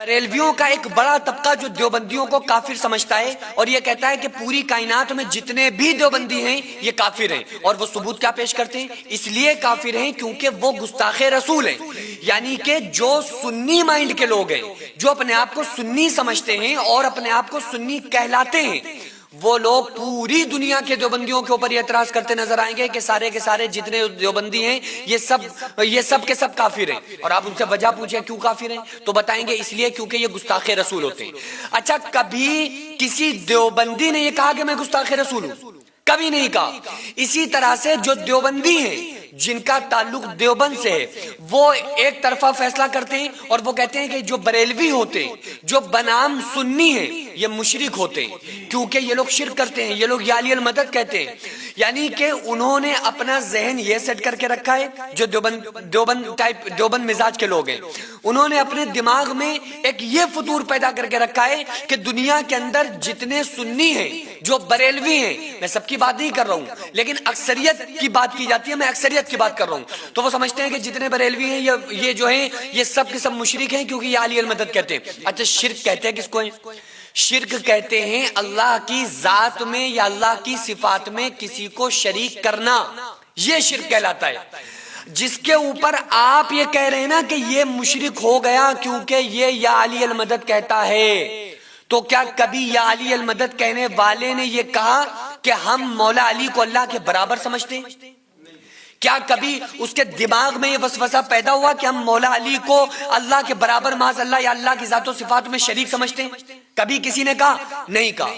बरेलवियों का एक बड़ा तबका जो देवबंदियों को काफिर समझता है और ये कहता है कि पूरी कायनात में जितने भी देवबंदी हैं ये काफिर हैं। और वो सबूत क्या पेश करते हैं? इसलिए काफिर हैं क्योंकि वो गुस्ताखे रसूल हैं, यानी कि जो सुन्नी माइंड के लोग हैं, जो अपने आप को सुन्नी समझते हैं और अपने आप को सुन्नी कहलाते हैं, वो लोग पूरी दुनिया के देवबंदियों के ऊपर एतराज करते नजर आएंगे कि सारे के सारे जितने देवबंदी हैं ये सब के सब काफिर हैं। और आप उनसे वजह पूछे क्यों काफिर हैं, तो बताएंगे इसलिए क्योंकि ये गुस्ताखे रसूल होते हैं। अच्छा, कभी किसी देवबंदी ने ये कहा कि मैं गुस्ताखे रसूल हूं? कभी नहीं कहा। इसी तरह से जो देवबंदी हैं जिनका ताल्लुक देवबंद से है, वो एक तरफा फैसला करते हैं और वो कहते हैं कि जो बरेलवी होते हैं, जो बनाम सुन्नी हैं, ये मुशरिक होते हैं क्योंकि ये लोग शिरक करते हैं, ये लोग या अली अल मदद कहते हैं। यानी कि उन्होंने अपना जहन ये सेट करके रखा है, जो देवबंद मिजाज के लोग हैं, उन्होंने अपने दिमाग में एक ये फतूर पैदा करके रखा है कि दुनिया के अंदर जितने सुन्नी हैं, जो बरेलवी हैं, मैं सबकी बात नहीं कर रहा हूं लेकिन अक्सरियत की बात की जाती है, मैं अक्सरियत की बात कर रहा हूं, तो वो समझते हैं कि जितने बरेलवी हैं ये जो हैं ये सब के सब मुशरिक हैं क्योंकि ये अली अल मदद कहते हैं। अच्छा, शिरक कहते हैं किसको है? शिरक कहते हैं अल्लाह की जात में या अल्लाह की सिफात में किसी को शरीक करना, ये शिरक कहलाता है। जिसके ऊपर आप ये कह रहे हैं ना कि ये मुशरिक हो गया क्योंकि ये या अली अल मदद कहता है, तो क्या कभी या अली अल मदद कहने वाले ने ये कहा कि हम मौला अली को अल्लाह के बराबर समझते हैं? क्या कभी उसके दिमाग में ये वसवसा पैदा हुआ कि हम मौला अली को अल्लाह के बराबर माज़ अल्लाह या अल्लाह की ज़ातो सिफात में शरीक समझते हैं? कभी किसी ने कहा? नहीं कहा।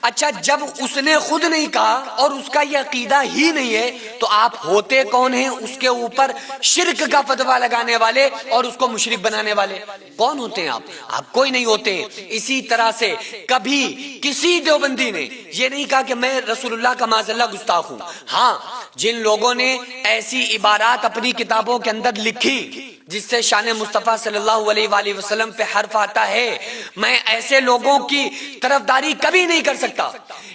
अच्छा, जब उसने खुद नहीं कहा और उसका ये अकीदा ही नहीं है, तो आप होते कौन हैं उसके ऊपर शिरक का फतवा लगाने वाले और उसको मुशरिक बनाने वाले? कौन होते हैं आप कोई नहीं होते हैं। इसी तरह से कभी किसी देवबंदी ने ये नहीं कहा कि मैं रसूलुल्लाह का माज़अल्लाह गुस्ताख हूं। हाँ, जिन लोगों ने ऐसी इबारात अपनी किताबों के अंदर लिखी जिससे शान मुस्तफ़ा सल्लल्लाहु अलैहि वसल्लम पे हर्फ आता है, मैं ऐसे लोगों की तरफदारी कभी नहीं कर सकता,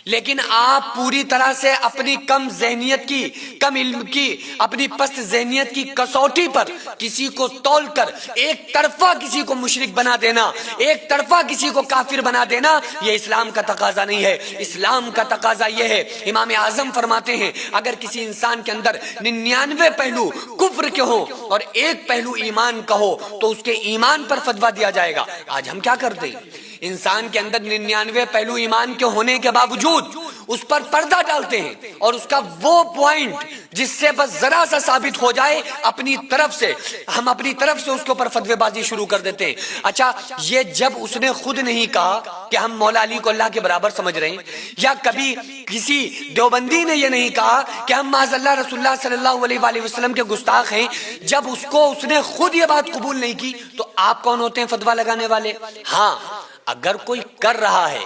लेकिन आप पूरी तरह से अपनी कम ज़हनियत की, कम इल्म की, अपनी पस्त ज़हनियत की कसौटी पर किसी को तौल कर एक तरफा किसी को मुशरिक बना देना, एक तरफा किसी को काफिर बना देना, ये इस्लाम का तकाजा नहीं है। इस्लाम का तकाजा ये है, इमाम आज़म फरमाते हैं, अगर किसी इंसान के अंदर 99 पहलू कुफ्र के हो और एक पहलू ईमान का हो तो उसके ईमान पर फतवा दिया जाएगा। आज हम क्या करते हैं? इंसान के अंदर 99 पहलू ईमान के होने के बावजूद उस पर पर्दा डालते हैं और उसका वो पॉइंट जिससे बस जरा सा साबित हो जाए अपनी तरफ से, हम अपनी तरफ से उसके ऊपर फतवेबाजी शुरू कर देते हैं। अच्छा, ये जब उसने खुद नहीं कहा कि हम मौला अली को अल्लाह के बराबर समझ रहे हैं, या कभी किसी देवबंदी ने ये नहीं कहा कि हम माज़अल्लाह रसूलुल्लाह सल्लल्लाहु अलैहि वसल्लम के गुस्ताख हैं, जब उसने खुद ये बात कबूल नहीं की, तो आप कौन होते हैं फतवा लगाने वाले? हाँ, अगर कोई कर रहा है,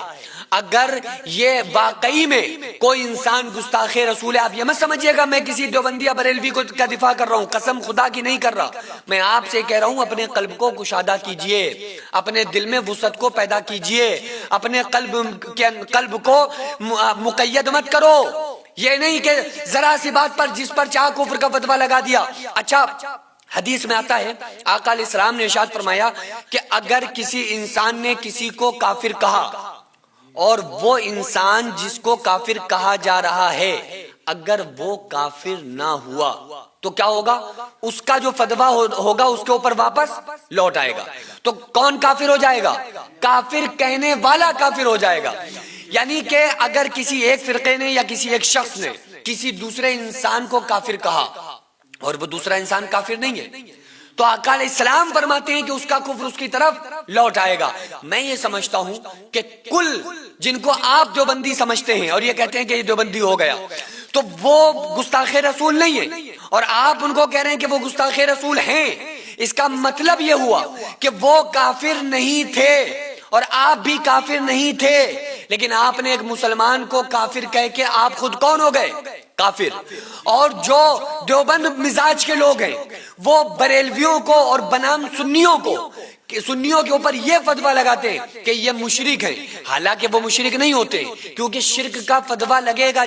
अगर ये वाकई में कोई इंसान गुस्ताखे रसूल है, आप ये मत समझिएगा मैं किसी देवबंदी या बरेलवी को का दिफा कर रहा हूं, कसम खुदा की नहीं कर रहा। मैं आपसे कह रहा हूं अपने कल्ब को कुशादा कीजिए, अपने दिल में वुसअत को पैदा कीजिए, अपने कल्ब को मुक़य्यद मत करो। ये नहीं कि जरा सी बात पर जिस पर चाह कुफ्र का फतवा लगा दिया। अच्छा, हदीस में आता है, आका अलैहिस्सलाम ने इरशाद फरमाया कि अगर किसी इंसान ने किसी को काफिर कहा और वो इंसान जिसको काफिर कहा जा रहा है अगर वो काफिर ना हुआ तो क्या होगा? उसका जो फतवा होगा उसके ऊपर वापस लौट आएगा। तो कौन काफिर हो जाएगा? काफिर कहने वाला काफिर हो जाएगा। यानी कि अगर किसी एक फिरके ने या किसी एक शख्स ने किसी दूसरे इंसान को काफिर कहा और वो दूसरा इंसान काफिर नहीं है, तो आका अलैहिस्सलाम फरमाते हैं कि उसका कुफ्र उसकी तरफ लौट आएगा। मैं ये समझता हूं कि कुल जिनको आप देवबंदी समझते हैं और ये कहते हैं कि ये देवबंदी हो गया, तो वो गुस्ताखे रसूल नहीं है और आप उनको कह रहे हैं कि वो गुस्ताखे रसूल हैं। इसका मतलब ये हुआ कि वो काफिर नहीं थे और आप भी काफिर नहीं थे, लेकिन आपने एक मुसलमान को काफिर कह के आप खुद कौन हो गए? काफिर। और जो देवबंद मिजाज के लोग हैं वो बरेलवियों को और बनाम सुन्नियों को کہ سنیوں کے اوپر یہ فتویٰ لگاتے ہیں کہ یہ مشرک ہیں، حالانکہ وہ مشرک نہیں ہوتے، کیونکہ شرک کا فتویٰ لگے گا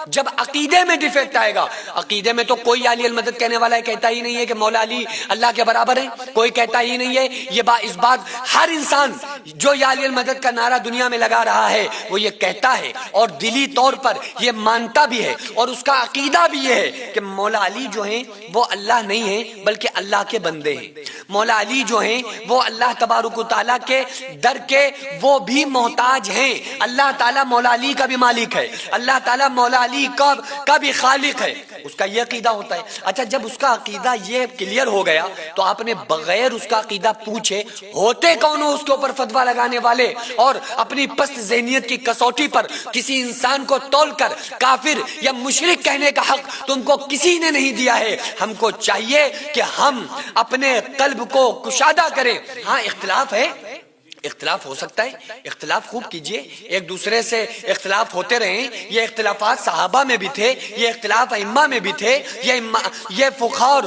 جب عقیدے میں ڈیفیکٹ آئے گا۔ عقیدے میں تو کوئی علی المدد کہنے والا کہتا ہی نہیں ہے کہ مولا علی اللہ کے برابر ہے، کوئی کہتا ہی نہیں ہے۔ اس بات ہر انسان جو یا علی المدد کا نعرہ دنیا میں لگا رہا ہے وہ یہ کہتا ہے اور دلی طور پر یہ مانتا بھی ہے، اور اس کا عقیدہ بھی یہ ہے کہ مولا علی جو ہیں وہ اللہ نہیں ہیں بلکہ اللہ کے بندے ہیں۔ مولا علی جو ہیں وہ اللہ تبارک و تعالیٰ کے در کے وہ بھی محتاج ہیں۔ اللہ تعالیٰ مولا علی کا بھی مالک ہے، اللہ تعالیٰ مولا علی کا بھی خالق ہے، اس کا یہ عقیدہ ہوتا ہے۔ اچھا، جب اس کا عقیدہ یہ کلیئر ہو گیا تو آپ نے بغیر اس کا عقیدہ پوچھے ہوتے کون ہو اس کے اوپر فتویٰ لگانے والے، اور اپنی پست ذہنیت کی کسوٹی پر کسی انسان کو تول کر کافر یا مشرک کہنے کا حق تم کو کسی نے نہیں دیا ہے۔ ہم کو چاہیے کہ ہم اپنے قلب کو کشادہ کریں۔ ہاں، اختلاف ہے، اختلاف ہو سکتا ہے، اختلاف خوب کیجئے، ایک دوسرے سے اختلاف ہوتے رہیں۔ یہ اختلافات صحابہ میں بھی تھے، یہ اختلاف ائمہ میں بھی تھے، یہ فقہاء اور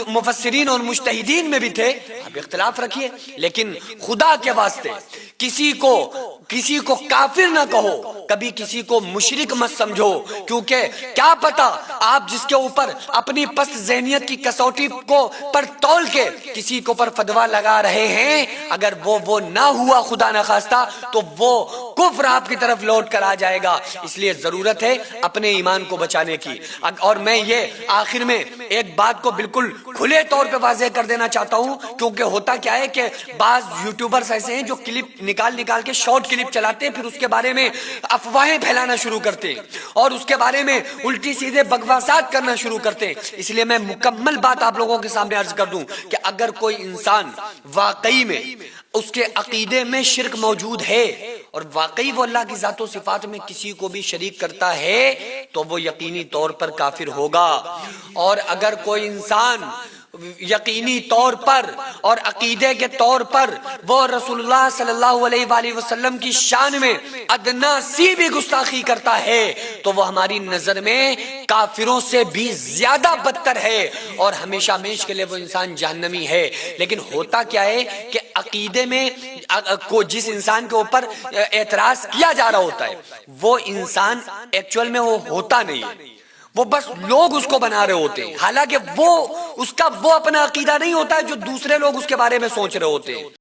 مفسرین اور مجتہدین میں بھی تھے۔ اب اختلاف رکھیے، لیکن خدا کے واسطے کسی کو کافر نہ کہو، کبھی کسی کو مشرک مت سمجھو، کیونکہ کیا پتا آپ جس کے اوپر اپنی پست ذہنیت کی کسوٹی کو پر تول کے کسی کے اوپر فتویٰ لگا رہے ہیں، اگر وہ نہ ہوا خدا نہ خواستہ تو وہ کفر آپ کی طرف لوٹ کر آ جائے گا۔ اس لیے ضرورت ہے اپنے ایمان کو بچانے کی۔ اور میں یہ آخر میں ایک بات کو بالکل کھلے طور پہ واضح کر دینا چاہتا ہوں، کیونکہ ہوتا کیا ہے کہ بعض یوٹیوبرز ایسے ہیں جو کلپ نکال کے شارٹ کلپ چلاتے ہیں، پھر اس کے بارے میں افواہیں پھیلانا شروع کرتے ہیں اور اس کے بارے میں الٹی سیدھے بکواسات کرنا شروع کرتے ہیں۔ اس لیے میں مکمل بات آپ لوگوں کے سامنے عرض کر دوں کہ اگر کوئی انسان واقعی میں اس کے عقیدے میں شرک موجود ہے اور واقعی وہ اللہ کی ذات و صفات میں کسی کو بھی شریک کرتا ہے تو وہ یقینی طور پر کافر ہوگا۔ اور اگر کوئی انسان یقینی طور پر اور عقیدے کے طور پر وہ رسول اللہ صلی اللہ علیہ وآلہ وسلم کی شان میں ادنا سی بھی گستاخی کرتا ہے تو وہ ہماری نظر میں کافروں سے بھی زیادہ بدتر ہے، اور ہمیشہ ہمیشہ کے لیے وہ انسان جہنمی ہے۔ لیکن ہوتا کیا ہے کہ عقیدے میں جس انسان کے اوپر اعتراض کیا جا رہا ہوتا ہے وہ انسان ایکچوئل میں وہ ہوتا نہیں ہے، وہ بس لوگ اس کو بنا رہے ہوتے ہیں، حالانکہ وہ اپنا عقیدہ نہیں ہوتا ہے جو دوسرے لوگ اس کے بارے میں سوچ رہے ہوتے ہیں۔